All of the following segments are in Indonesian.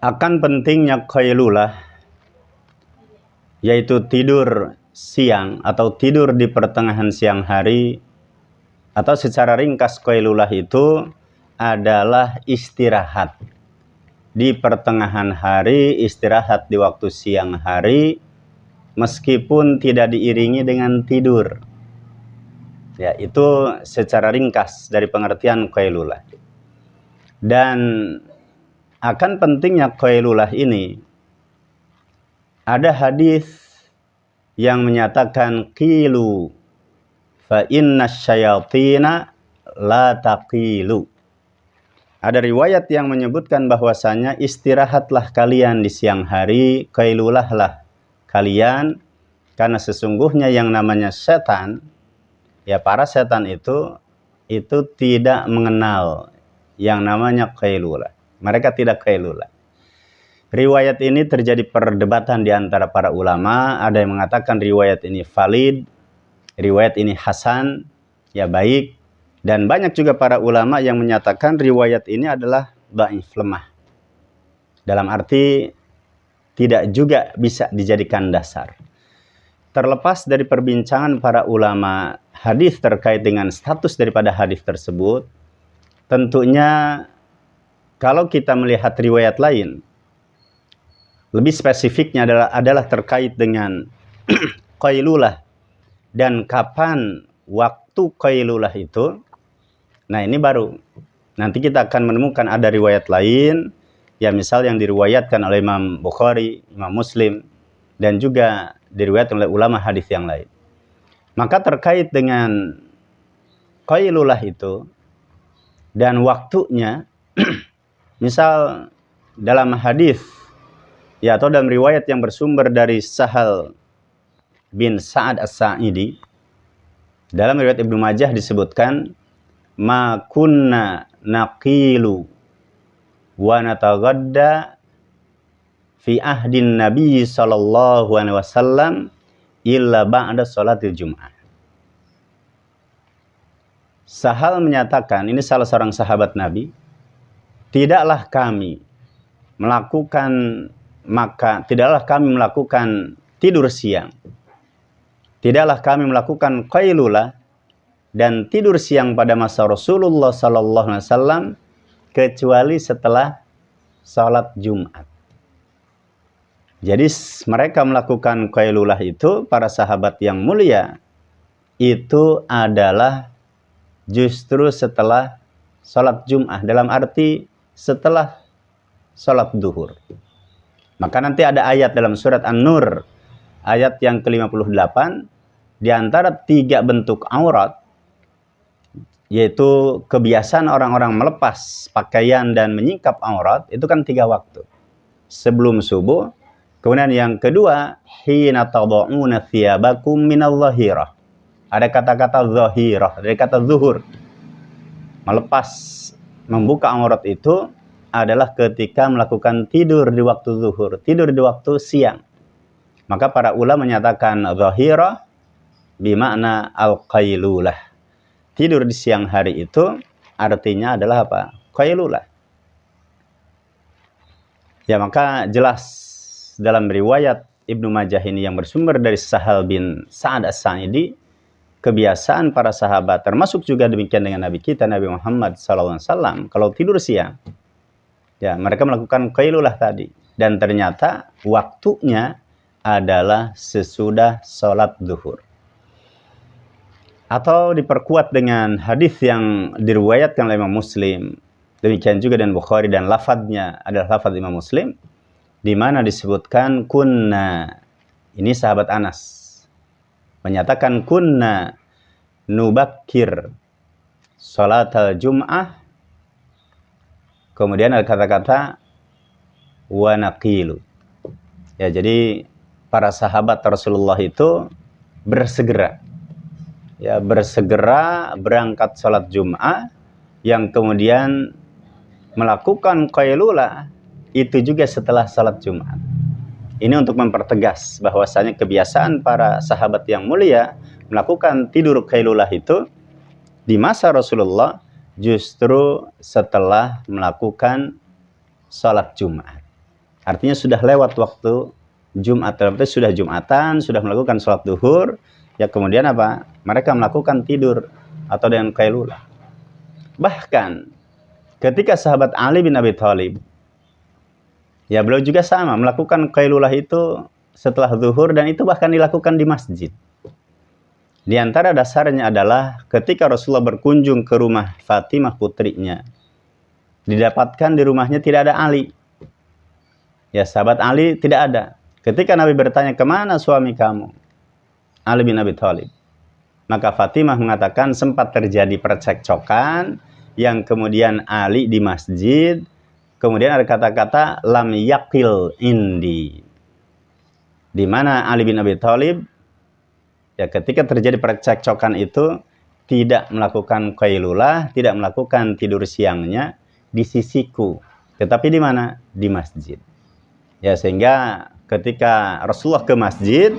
Akan pentingnya qailulah, yaitu tidur siang atau tidur di pertengahan siang hari, atau secara ringkas qailulah itu adalah istirahat di pertengahan hari, istirahat di waktu siang hari, meskipun tidak diiringi dengan tidur. Ya, itu secara ringkas dari pengertian qailulah. Dan akan pentingnya qailulah ini, ada hadis yang menyatakan qilu fa inna syayatina la taqilu. Ada riwayat yang menyebutkan bahwasanya istirahatlah kalian di siang hari, qailulahlah kalian, karena sesungguhnya yang namanya setan, ya para setan itu tidak mengenal yang namanya qailulah. Mereka tidak qailulah. Riwayat ini terjadi perdebatan di antara para ulama. Ada yang mengatakan riwayat ini valid, riwayat ini hasan, ya baik. Dan banyak juga para ulama yang menyatakan riwayat ini adalah dhaif, lemah. Dalam arti tidak juga bisa dijadikan dasar. Terlepas dari perbincangan para ulama hadis terkait dengan status daripada hadis tersebut, tentunya kalau kita melihat riwayat lain, lebih spesifiknya adalah terkait dengan qailulah dan kapan waktu qailulah itu. Nah, ini baru. Nanti kita akan menemukan ada riwayat lain, ya misal yang diriwayatkan oleh Imam Bukhari, Imam Muslim, dan juga diriwayatkan oleh ulama hadis yang lain. Maka terkait dengan qailulah itu dan waktunya, misal dalam hadis, ya atau dalam riwayat yang bersumber dari Sahal bin Sa'ad As-Sa'idi, dalam riwayat Ibnu Majah disebutkan, ma kunna naqilu wa nataghadda fi ahdin Nabi sallallahu alaihi wasallam illa ba'da salatil Jum'ah. Sahal menyatakan, ini salah seorang sahabat Nabi, tidaklah kami melakukan tidur siang, tidaklah kami melakukan qailulah dan tidur siang pada masa Rasulullah sallallahu alaihi wasallam kecuali setelah salat Jumat. Jadi mereka melakukan qailulah itu, para sahabat yang mulia, itu adalah justru setelah salat Jumat, dalam arti setelah salat duhur. Maka nanti ada ayat dalam surat An-Nur, ayat yang ke-58, di antara 3 bentuk aurat, yaitu kebiasaan orang-orang melepas pakaian dan menyingkap aurat, itu kan 3 waktu. Sebelum subuh, kemudian yang kedua, hina tada'una thiyabakum minal zahirah. Ada kata-kata zahirah, dari kata zuhur. Melepas, membuka aurat itu adalah ketika melakukan tidur di waktu zuhur, tidur di waktu siang. Maka para ulama menyatakan zahirah bimakna al-qailulah. Tidur di siang hari itu artinya adalah apa? Qailulah. Ya, maka jelas dalam riwayat Ibnu Majah ini yang bersumber dari Sahal bin Sa'ad As-Sa'idi, kebiasaan para sahabat, termasuk juga demikian dengan Nabi kita, Nabi Muhammad SAW, kalau tidur siang, ya mereka melakukan qailulah tadi. Dan ternyata waktunya adalah sesudah sholat zuhur. Atau diperkuat dengan hadis yang diriwayatkan oleh Imam Muslim, demikian juga dengan Bukhari, dan lafadznya adalah lafadz Imam Muslim, di mana disebutkan kunna, ini sahabat Anas menyatakan kunna nubakkir salatal Jum'ah, kemudian ada kata-kata wa naqilu. Ya, jadi para sahabat Rasulullah itu bersegera berangkat sholat Jum'ah, yang kemudian melakukan qailulah itu juga setelah sholat Jum'at. Ini untuk mempertegas bahwasanya kebiasaan para sahabat yang mulia melakukan tidur qailulah itu di masa Rasulullah justru setelah melakukan sholat Jum'at. Artinya sudah lewat waktu Jumat, berarti sudah Jumatan, sudah melakukan sholat duhur, ya kemudian apa? Mereka melakukan tidur atau dengan qailulah. Bahkan ketika sahabat Ali bin Abi Thalib, ya beliau juga sama melakukan qailulah itu setelah zuhur, dan itu bahkan dilakukan di masjid. Di antara dasarnya adalah ketika Rasulullah berkunjung ke rumah Fatimah putrinya, didapatkan di rumahnya tidak ada Ali. Ya, sahabat Ali tidak ada. Ketika Nabi bertanya, kemana suami kamu? Ali bin Abi Thalib. Maka Fatimah mengatakan sempat terjadi percekcokan, yang kemudian Ali di masjid, kemudian ada kata-kata lam yaqil indi. Di mana Ali bin Abi Thalib, ya ketika terjadi percekcokan itu tidak melakukan qailulah, tidak melakukan tidur siangnya di sisiku, tetapi di mana? Di masjid. Ya, sehingga ketika Rasulullah ke masjid,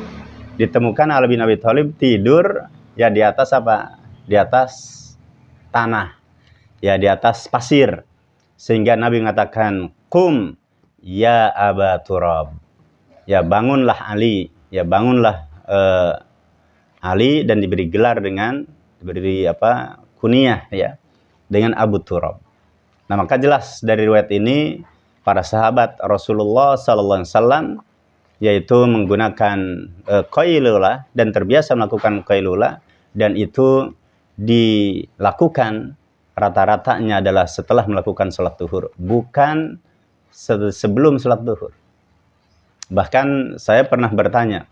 ditemukan Ali bin Abi Thalib tidur ya di atas apa? Di atas tanah, ya di atas pasir. Sehingga Nabi mengatakan, "Qum ya Aba Turab." Ya bangunlah Ali, ya bangunlah Ali, dan diberi gelar dengan diberi apa? Kunyah ya dengan Abu Turab. Nah, maka jelas dari riwayat ini para sahabat Rasulullah sallallahu alaihi wasallam yaitu menggunakan qailulah dan terbiasa melakukan qailulah, dan itu dilakukan rata-ratanya adalah setelah melakukan salat zuhur, bukan sebelum salat zuhur. Bahkan saya pernah bertanya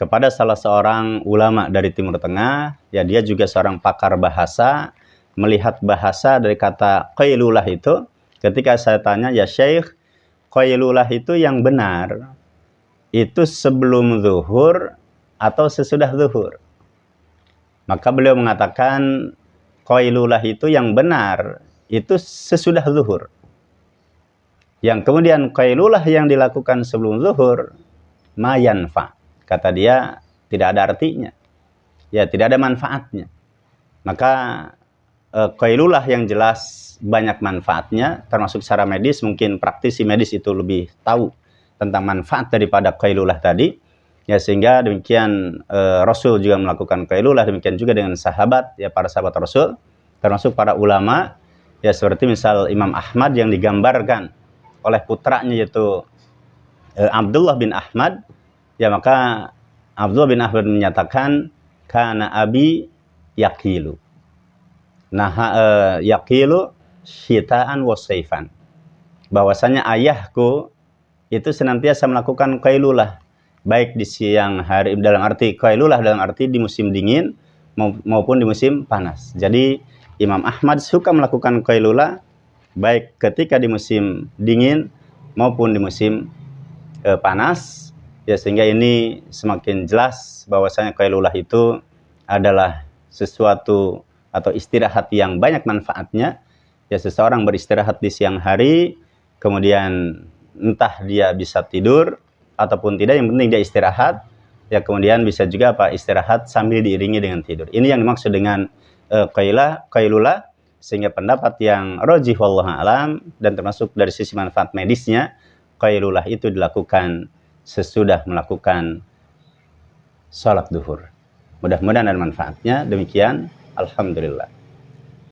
kepada salah seorang ulama dari Timur Tengah, ya dia juga seorang pakar bahasa, melihat bahasa dari kata qailulah itu. Ketika saya tanya, ya Syekh, qailulah itu yang benar itu sebelum zuhur atau sesudah zuhur? Maka beliau mengatakan qailulah itu yang benar itu sesudah zuhur. Yang kemudian qailulah yang dilakukan sebelum zuhur ma yanfa, kata dia tidak ada artinya, ya tidak ada manfaatnya. Maka qailulah yang jelas banyak manfaatnya, termasuk secara medis. Mungkin praktisi medis itu lebih tahu tentang manfaat daripada qailulah tadi, ya sehingga demikian Rasul juga melakukan qailulah, demikian juga dengan sahabat, ya para sahabat Rasul, termasuk para ulama, ya seperti misal Imam Ahmad yang digambarkan oleh putranya yaitu Abdullah bin Ahmad, ya maka Abdullah bin Ahmad menyatakan kana abi yaqilu. Nah, yaqilu syitaan wa saifan. Bahwasanya ayahku itu senantiasa melakukan qailulah baik di siang hari, dalam arti qailulah dalam arti di musim dingin maupun di musim panas. Jadi Imam Ahmad suka melakukan qailulah baik ketika di musim dingin maupun di musim panas, ya sehingga ini semakin jelas bahwasanya qailulah itu adalah sesuatu atau istirahat yang banyak manfaatnya. Ya, seseorang beristirahat di siang hari, kemudian entah dia bisa tidur ataupun tidak, yang penting dia istirahat, ya kemudian bisa juga apa? Istirahat sambil diiringi dengan tidur. Ini yang dimaksud dengan qailulah, sehingga pendapat yang rajih wallahu alam dan termasuk dari sisi manfaat medisnya, qailulah itu dilakukan sesudah melakukan salat zuhur. Mudah-mudahan ada manfaatnya. Demikian, alhamdulillah.